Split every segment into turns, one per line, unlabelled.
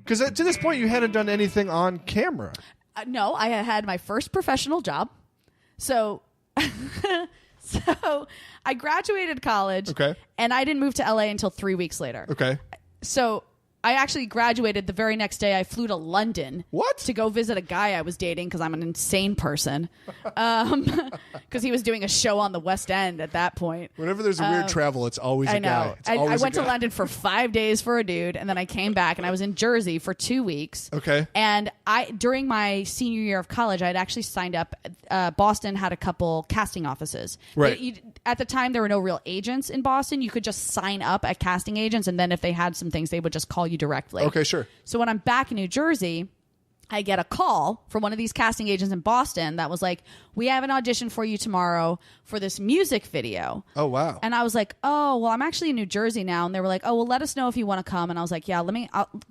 Because to this point, you hadn't done anything on camera.
No, I had my first professional job. So I graduated college.
Okay.
And I didn't move to LA until 3 weeks later.
Okay.
So I actually graduated the very next day. I flew to London.
What?
To go visit a guy I was dating because I'm an insane person. Because he was doing a show on the West End at that point.
Whenever there's a weird travel, it's always a guy.
I went to London for 5 days for a dude, and then I came back, and I was in Jersey for 2 weeks.
Okay.
And during my senior year of college, I had actually signed up. Boston had a couple casting offices.
Right.
At the time, there were no real agents in Boston. You could just sign up at casting agents, and then if they had some things, they would just call you directly.
Okay, sure.
So when I'm back in New Jersey, I get a call from one of these casting agents in Boston that was like, we have an audition for you tomorrow for this music video.
Oh, wow.
And I was like, oh, well, I'm actually in New Jersey now. And they were like, oh, well, let us know if you want to come. And I was like, yeah,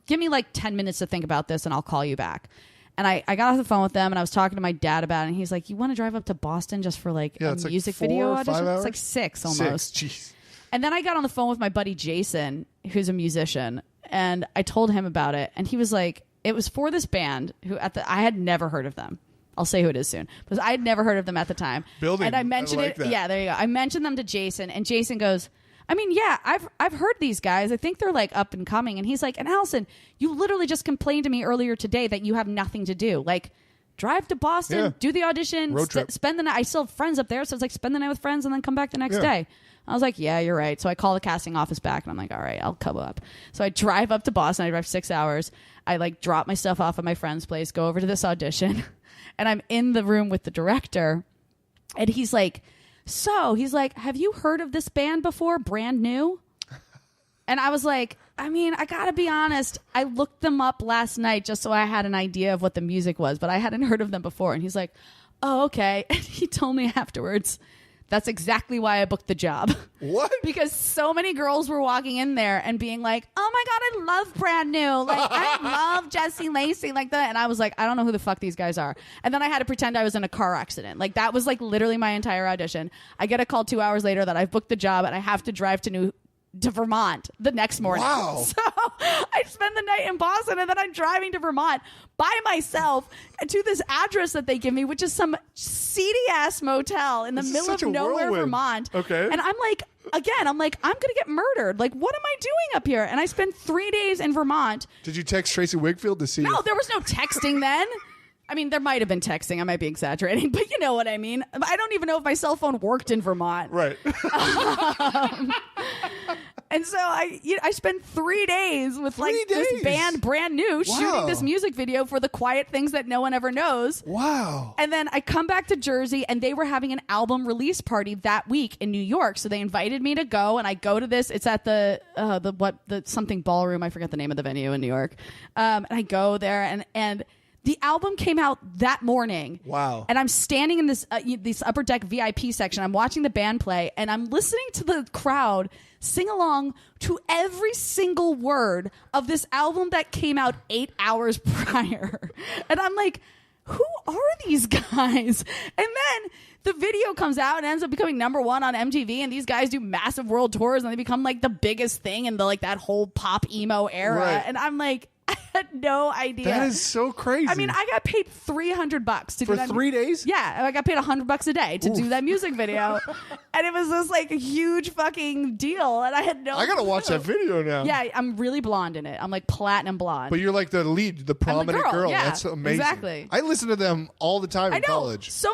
give me like 10 minutes to think about this and I'll call you back. And I got off the phone with them and I was talking to my dad about it. And he's like, you want to drive up to Boston just for like a music video audition?
5 hours?
It's like 6 almost.
6, jeez.
And then I got on the phone with my buddy Jason, who's a musician, and I told him about it. And he was like, it was for this band who I had never heard of them. I'll say who it is soon, because I had never heard of them at the time.
Building.
And I mentioned it.
That.
Yeah, there you go. I mentioned them to Jason, and Jason goes, I mean, yeah, I've heard these guys. I think they're like up and coming. And he's like, and Alison, you literally just complained to me earlier today that you have nothing to do. Like, drive to Boston, do the audition,
road trip.
Spend the night. I still have friends up there, so it's like spend the night with friends and then come back the next day. I was like, yeah, you're right. So I call the casting office back and I'm like, all right, I'll come up. So I drive up to Boston. I drive 6 hours. I like drop my stuff off at my friend's place, go over to this audition, and I'm in the room with the director. And he's like, have you heard of this band before? Brand New? And I was like, I mean, I gotta be honest. I looked them up last night just so I had an idea of what the music was, but I hadn't heard of them before. And he's like, oh, okay. And he told me afterwards, that's exactly why I booked the job.
What?
Because so many girls were walking in there and being like, oh my God, I love Brand New. Like, I love Jesse Lacey like that. And I was like, I don't know who the fuck these guys are. And then I had to pretend I was in a car accident. Like, that was like literally my entire audition. I get a call 2 hours later that I've booked the job and I have to drive to Vermont the next morning.
Wow.
So I spend the night in Boston and then I'm driving to Vermont by myself to this address that they give me, which is some seedy ass motel in the middle of nowhere, Vermont.
Okay.
And I'm like, I'm going to get murdered. Like, what am I doing up here? And I spent 3 days in Vermont.
Did you text Tracy Wigfield to see?
No, there was no texting then. I mean, there might have been texting. I might be exaggerating, but you know what I mean. I don't even know if my cell phone worked in Vermont.
Right.
And so I spent 3 days with this band Brand New shooting this music video for the Quiet Things That No One Ever Knows.
Wow.
And then I come back to Jersey and they were having an album release party that week in New York. So they invited me to go and I go to this. It's at the something ballroom. I forget the name of the venue in New York. And I go there and the album came out that morning.
Wow.
And I'm standing in this upper deck VIP section. I'm watching the band play and I'm listening to the crowd sing along to every single word of this album that came out 8 hours prior. And I'm like, who are these guys? And then the video comes out and ends up becoming #1 on MTV. And these guys do massive world tours and they become like the biggest thing in the like that whole pop emo era. Right. And I'm like, I had no idea.
That is so crazy.
I mean, I got paid $300 to do that.
For 3 days?
Yeah. I got paid $100 a day to do that music video. And it was this like huge fucking deal. And I had no
I got to watch that video now.
Yeah. I'm really blonde in it. I'm like platinum blonde.
But you're like the lead, the prominent girl.
Yeah,
that's amazing.
Exactly.
I listen to them all the time in college.
So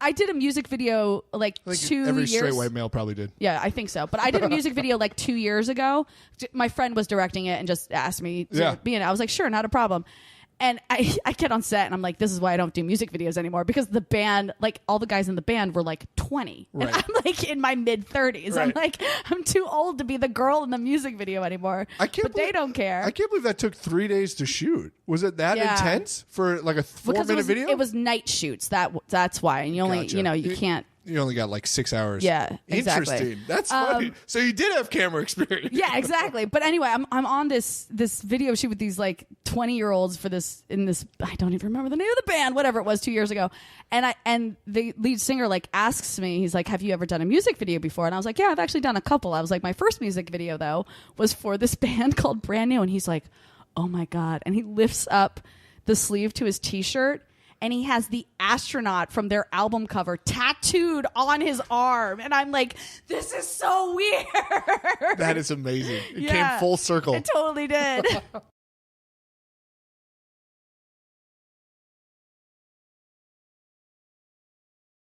I did a music video like 2 years.
Every straight white male probably did.
Yeah, I think so. But I did a music video like 2 years ago. My friend was directing it and just asked me to be in it. I was like, sure, not a problem. And I get on set and I'm like, this is why I don't do music videos anymore, because the band, like all the guys in the band were like 20. Right. And I'm like in my mid 30s. Right. I'm like, I'm too old to be the girl in the music video anymore. They don't care.
I can't believe that took 3 days to shoot. Was it that intense for like a 4-minute video?
It was night shoots. That's why. And you only, you can't.
You only got like 6 hours.
Yeah, exactly.
Interesting. That's funny. So you did have camera experience.
Yeah, exactly. But anyway, I'm on this video shoot with these like 20-year-olds for this I don't even remember the name of the band, whatever it was 2 years ago. And the lead singer like asks me, he's like, have you ever done a music video before? And I was like, yeah, I've actually done a couple. I was like, my first music video though was for this band called Brand New. And he's like, oh my God. And he lifts up the sleeve to his t-shirt and he has the astronaut from their album cover tattooed on his arm. And I'm like, this is so weird.
That is amazing. It came full circle.
It totally did.